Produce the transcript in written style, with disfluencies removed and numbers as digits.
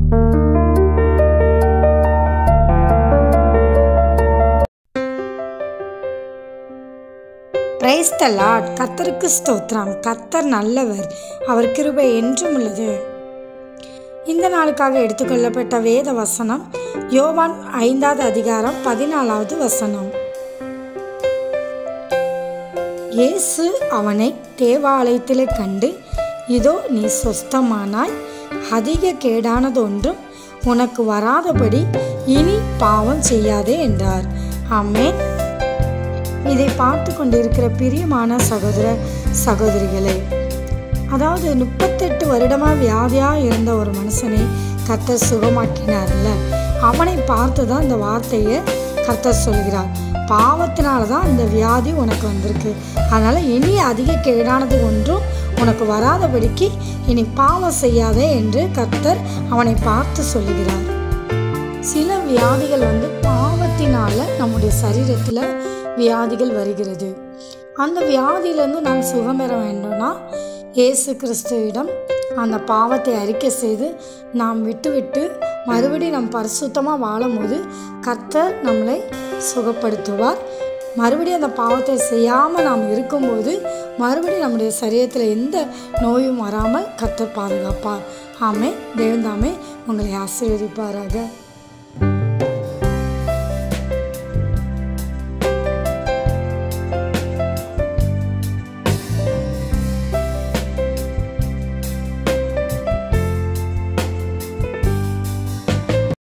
Praise the Lord. கர்த்தருக்கு ஸ்தோத்திரம். கர்த்தர் நல்லவர், அவர் கிருபை என்றும் உள்ளது. இந்த நாளுக்காக எடுத்துக்கொள்ளப்பட்ட வேத வசனம் யோவான் 5வது அதிகாரம் 14வது வசனம். இயேசு அவனை தேவாலயத்திலே கண்டு, இதோ நீ சொஸ்தமானாய், அதிக கேடானதொன்றும் உனக்கு வராதபடி இனி பாவம் செய்யாதே என்றார். ஆமென். இதை பார்த்து கொண்டிருக்கிற பிரியமான சகோதர சகோதரிகளே, அதாவது 38 வருடமாக வியாதியாக இருந்த ஒரு மனுஷனை கர்த்தர் சுகமாக்கினார்ல, அவனை பார்த்து தான் இந்த வார்த்தையை கர்த்தர் சொல்கிறார். பாவத்தினால தான் இந்த வியாதி உனக்கு வந்திருக்கு, அதனால் இனி அதிக கேடானது ஒன்றும் உனக்கு வராதபடிக்கு இனி பாவம் செய்யாதே என்று கர்த்தர் அவனை பார்த்து சொல்லுகிறார். சில வியாதிகள் பாவத்தினால நம்முடைய சரீரத்தில் வியாதிகள் வருகிறது. அந்த வியாதியிலேருந்து நாம் சுகம் பெற வேண்டும்னா இயேசு கிறிஸ்துவிடம் அந்த பாவத்தை அறிக்கை செய்து நாம் விட்டு மறுபடியும் நம் பரிசுத்தமாக வாழும்போது கர்த்தர் நம்மளை சுகப்படுத்துவார். மறுபடியும் அந்த பாவத்தை செய்யாமல் நாம் இருக்கும்போது மறுபடியும் நம்முடைய சரீரத்தில் எந்த நோயும் வராமல் கர்த்தர் பாதுகாப்பார். ஆமென். தேவன் தாமே உங்களை ஆசீர்வதிப்பாராக.